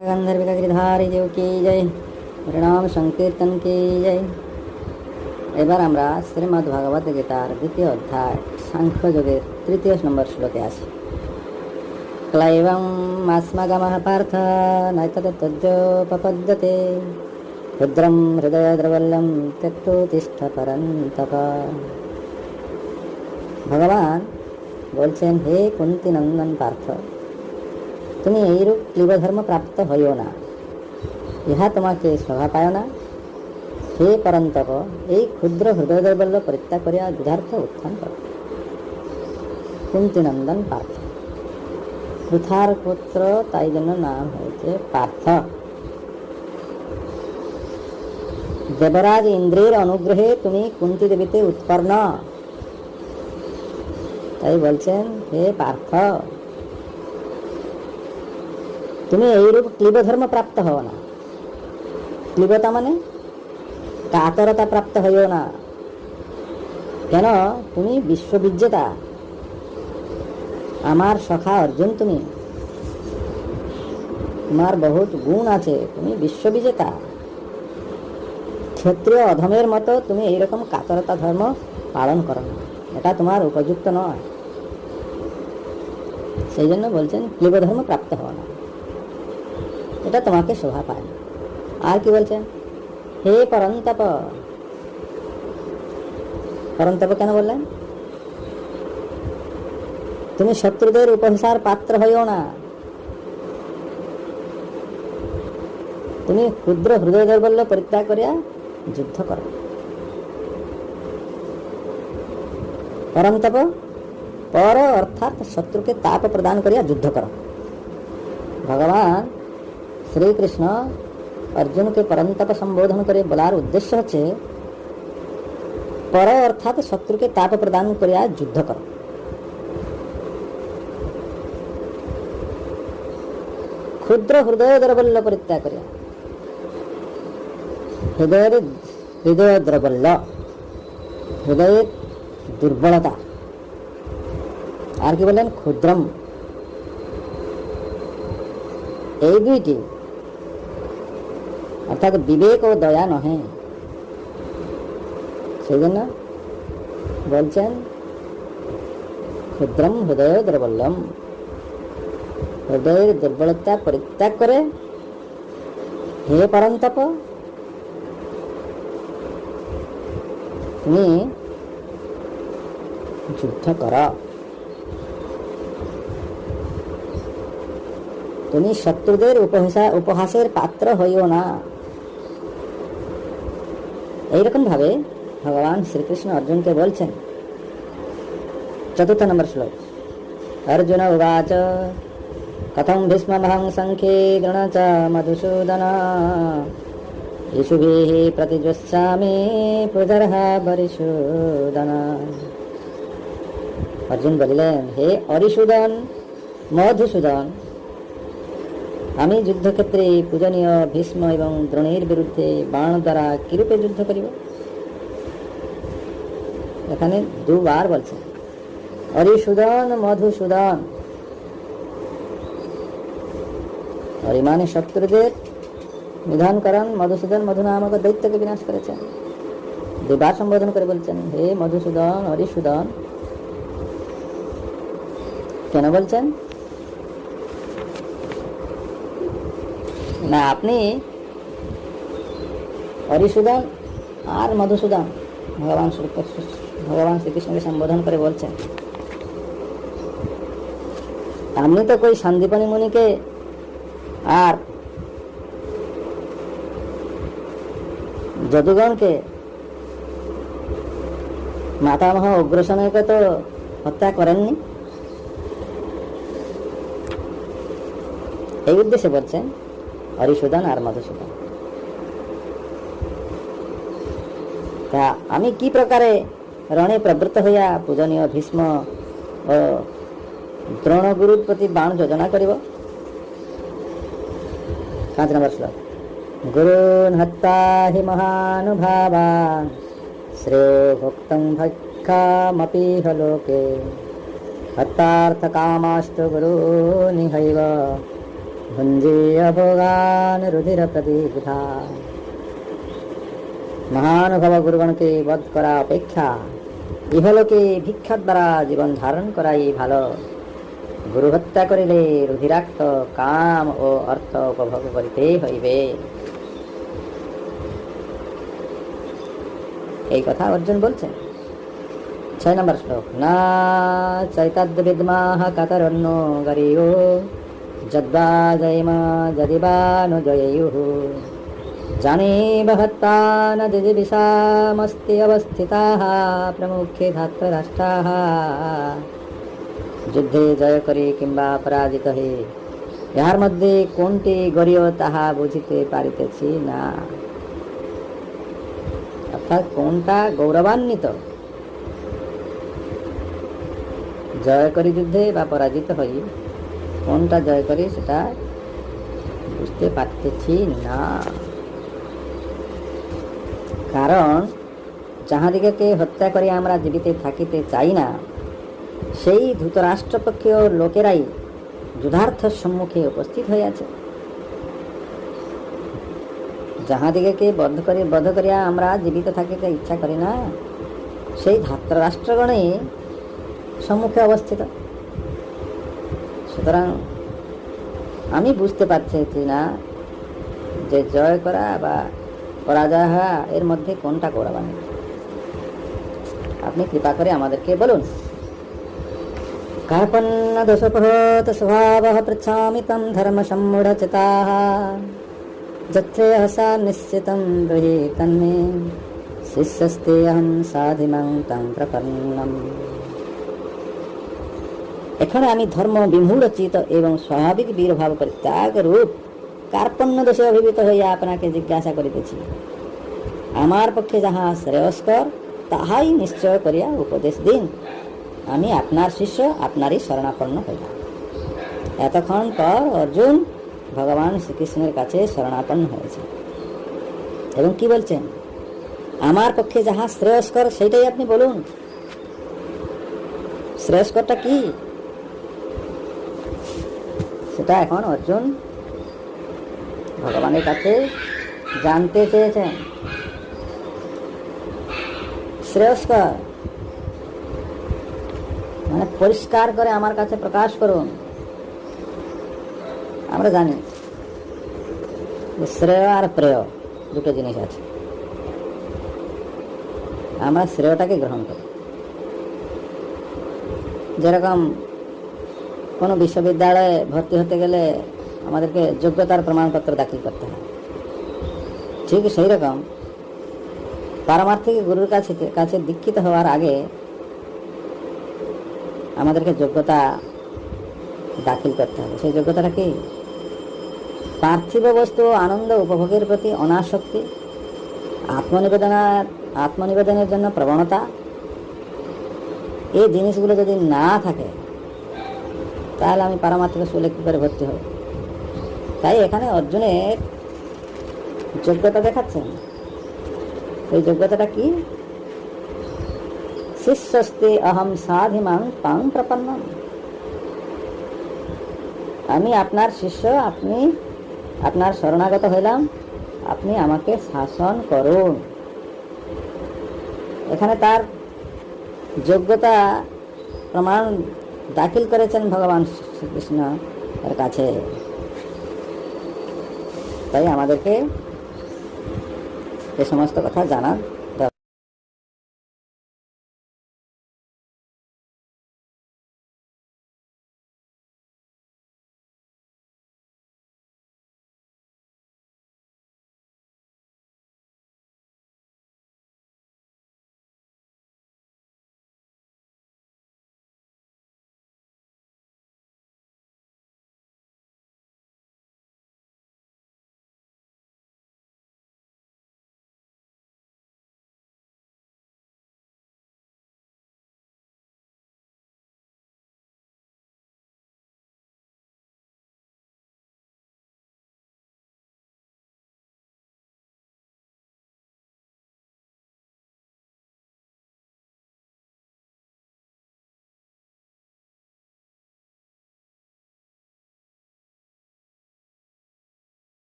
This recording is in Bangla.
गंधर्व गिरिधारी देव की जय, হরিনাম সংকীর্তন কি জয়। এবার আমরা শ্রীমদ্ ভাগবত গীতার দ্বিতীয় অধ্যায় সাংখ্যযোগের তৃতীয় নম্বর শ্লোকে আছি। ক্লাইবং মাস্মগমঃ পার্থ নৈতদত্তজ্যোপপদ্যতে ক্ষুদ্রম হৃদয় দ্রবল্যম ত্যক্তোতিষ্ঠ পরন্তপ। ভগবান বলছেন, হে কুন্তি নন্দন পার্থ, তুমি এইরূপ ক্লীবধর্ম প্রাপ্ত হইও না, ইহা তোমাকে শোভা পায় না। হে পরন্তপ, এই ক্ষুদ্র হৃদয় দৈবল্য পরিত্যাগ করিয়া যুধার্থ উত্থান কর। কুন্তি নন্দন পার্থ, পৃথার পুত্র, তাই জন্য নাম হয়েছে পার্থ। দেবরাজ ইন্দ্রের অনুগ্রহে তুমি কুন্তি দেবীতে উৎপন্ন, তাই বলছেন হে পার্থ, তুমি এইরূপ ক্লীবধর্ম প্রাপ্ত হও না। ক্লীবতা মানে কাতরতা প্রাপ্ত হইও না। কেন? তুমি বিশ্ববিজেতা, আমার সখা অর্জুন, তুমি, তোমার বহুত গুণ আছে, তুমি বিশ্ববিজেতা। ক্ষত্রিয় অধমের মতো তুমি এইরকম কাতরতা ধর্ম পালন করো না, এটা তোমার উপযুক্ত নয়। সেই জন্য বলছেন ক্লীবধর্ম প্রাপ্ত হও না, এটা তোমাকে শোভা পায় না। আর কি বলছেন? হে পরন্তপ, পরন্তপ কেন বললেন? তুমি শত্রুদের উপহাসার পাত্র হইও না, তুমি ক্ষুদ্র হৃদয় দৌর্বল্য পরিত্যাগ করিয়া যুদ্ধ করো। পরন্তপ পর অর্থাৎ শত্রুকে তাপ প্রদান করিয়া যুদ্ধ করো। ভগবান শ্রীকৃষ্ণ অর্জুনকে পরন্তপ সম্বোধন করে বলার উদ্দেশ্য হচ্ছে, পর অর্থাৎ শত্রুকে তাপ প্রদান করিয়া যুদ্ধ কর। ক্ষুদ্র হৃদয় দ্রবল্য পরিত্যাগ করিয়া, হৃদয় দ্রবল্য, হৃদয়ের দুর্বলতা। আর কি বললেন? ক্ষুদ্রম। এই দুইটি অর্থাৎ বিবেক ও দয়া নহে, সেই জন্য বলছেন ক্ষুদ্রম হৃদয় দুর্বলম, হৃদয়ের দুর্বলতা পরিত্যাগ করে হে পরন্তপ তুমি যুদ্ধ কর। তুমি শত্রুদের উপহাসের পাত্র হইও না। এইরকম ভাবে ভগবান শ্রীকৃষ্ণ অর্জুনকে বলছেন। চতুর্থ নম্বর শ্লোক। অর্জুন উবাচ কথং ভীষ্মমহং সংখ্যে গৃণ চ মধুসূদন ইষুভিঃ প্রতিযোৎস্যামি প্রদর্হা বরিসূদন। অর্জুন বলিলেন, হে অরিসূদন, মধুসূদন, আমি যুদ্ধক্ষেত্রে পূজনীয় ভীষ্ম এবং দ্রোণের বিরুদ্ধে বাণ দ্বারা কিরূপে যুদ্ধ করিব? এখানে দুবার বলছেন অরিসূদন, মধুসূদন। অরিমানে শত্রুদের নিধন করেন, মধুসূদন মধু নামক দৈত্যকে বিনাশ করেছেন। দুবার সম্বোধন করে বলছেন হে মধুসূদন, অরিসূদন। কেন বলছেন? না, আপনি অরিসূদন আর মধুসূদন ভগবান শ্রীকৃষ্ণকে সম্বোধন করে বলছেন, আপনি তো কই সন্দীপনী মুনিকে আর যদুগণকে, মাতামহ উগ্রসেনকে তো হত্যা করেননি। এই উদ্দেশ্যে বলছেন অরিসূদন আর মধুসূদন। তা আমি কি প্রকারে রণে প্রবৃত্ত হইয়া পূজনীয় ভীষ্ম ও দ্রোণগুরুর প্রতি বাণ যোজনা করিব? 5 নম্বর শ্লোক। গুরুন হত্যা হি মহানুভাবান শ্রেয় ভোক্তং ভক্ষামপিহ লোকে হত্যার্থ কামাস্তু গুরুনিহৈব ভুঞ্জেয় ভোগান রুধির প্রতিবিধা। মহানুভব গুরুগণকে বধ করা অপেক্ষা ইহলোকে ভিক্ষার দ্বারা জীবন ধারণ করাই ভালো। গুরু হত্যা করিলে রুধিরাক্ত কাম ও অর্থ উপভোগ করিতে হইবে। এই কথা অর্জুন বলছেন। 6 নম্বর শ্লোক। না চৈতদ্য বিদ্মাহ কাতরন্ন গরিয়ো যদ্বা জয়মা যদিবা নো জয়ুঃ জানে বহত্তান দিদিবিষামস্তি অবস্থিতাঃ প্রমুখে ধাতরাষ্ট্রাঃ। যুদ্ধে জয় করে কিংবা পরাজিত হয়ে ইহার মধ্যে কোনটি গরীয় তাহা বুঝিতে পারিতেছি না। অর্থাৎ কোনটা গৌরবান্বিত, জয় করি যুদ্ধে বা পরাজিত হই, কোনটা জয় করি সেটা বুঝতে পারতেছি না। কারণ যাহাদিগকে হত্যা করে আমরা জীবিত থাকিতে চাই না, সেই ধৃতরাষ্ট্রপক্ষীয় লোকেরাই যুদ্ধার্থের সম্মুখে উপস্থিত হইয়াছে। যাহাদিগকে বধ করিয়া আমরা জীবিত থাকিতে ইচ্ছা করি না, সেই ধাতরাষ্ট্রগণই সম্মুখে অবস্থিত। সুতরাং আমি বুঝতে পারছি না যে জয় করা বা পরাজয় হওয়া এর মধ্যে কোনটা গৌরবান্বিত। আপনি কৃপা করে আমাদেরকে বলুন। কার্পণ্য দোষোপহত স্বভাবঃ পৃচ্ছামি তম ধর্ম সম্মূঢ়চিতাঃ যচ্ছেয়সা নিশ্চিতং ব্রহি তন্মে শিষ্যস্তেহং সাধিমাং তং প্রপন্নম। এখানে আমি ধর্ম বিমূঢ়চিত এবং স্বাভাবিক বীরভাব পরিত্যাগ রূপ কার্পণ্য দোষে অভিভূত হইয়া আপনাকে জিজ্ঞাসা করিতেছি। আমার পক্ষে যাহা শ্রেয়স্কর তাহাই নিশ্চয় করিয়া উপদেশ দিন। আমি আপনার শিষ্য, আপনারই শরণাপন্ন হইলাম। এতক্ষণ পর অর্জুন ভগবান শ্রীকৃষ্ণের কাছে শরণাপন্ন হয়েছে এবং কি বলছেন? আমার পক্ষে যাহা শ্রেয়স্কর সেইটাই আপনি বলুন। শ্রেয়স্করটা কি সেটা এখন অর্জুন ভগবানের কাছে জানতে চেয়েছেন। শ্রেয়স্কর মানে পরিষ্কার করে আমার কাছে প্রকাশ করুন। আমরা জানি শ্রেয় আর প্রেয় দুটো জিনিস আছে। আমরা শ্রেয়টাকে গ্রহণ করি। যেরকম কোনো বিশ্ববিদ্যালয়ে ভর্তি হতে গেলে আমাদেরকে যোগ্যতার প্রমাণপত্র দাখিল করতে হয়, ঠিক সেই রকম পারমার্থিক গুরুর কাছে দীক্ষিত হওয়ার আগে আমাদেরকে যোগ্যতা দাখিল করতে হবে। সেই যোগ্যতাটা কি? পার্থিব বস্তু আনন্দ উপভোগের প্রতি অনাসক্তি, আত্মনিবেদনের জন্য প্রবণতা, এই জিনিসগুলো যদি না থাকে তাহলে আমি পারমার্থিক স্কুলে কী করে ভর্তি হব? তাই এখানে অর্জুনের যোগ্যতা দেখাচ্ছেন। সেই যোগ্যতাটা কি? শিষ্যস্তে অহম সাধিমাং তাং প্রপন্নম। আমি আপনার শিষ্য, আপনি আপনার শরণাগত হইলাম, আপনি আমাকে শাসন করুন। এখানে তার যোগ্যতা প্রমাণ দাখিল করেছেন ভগবান শ্রীকৃষ্ণ এর কাছে। তাই আমাদেরকে এ সমস্ত কথা জানার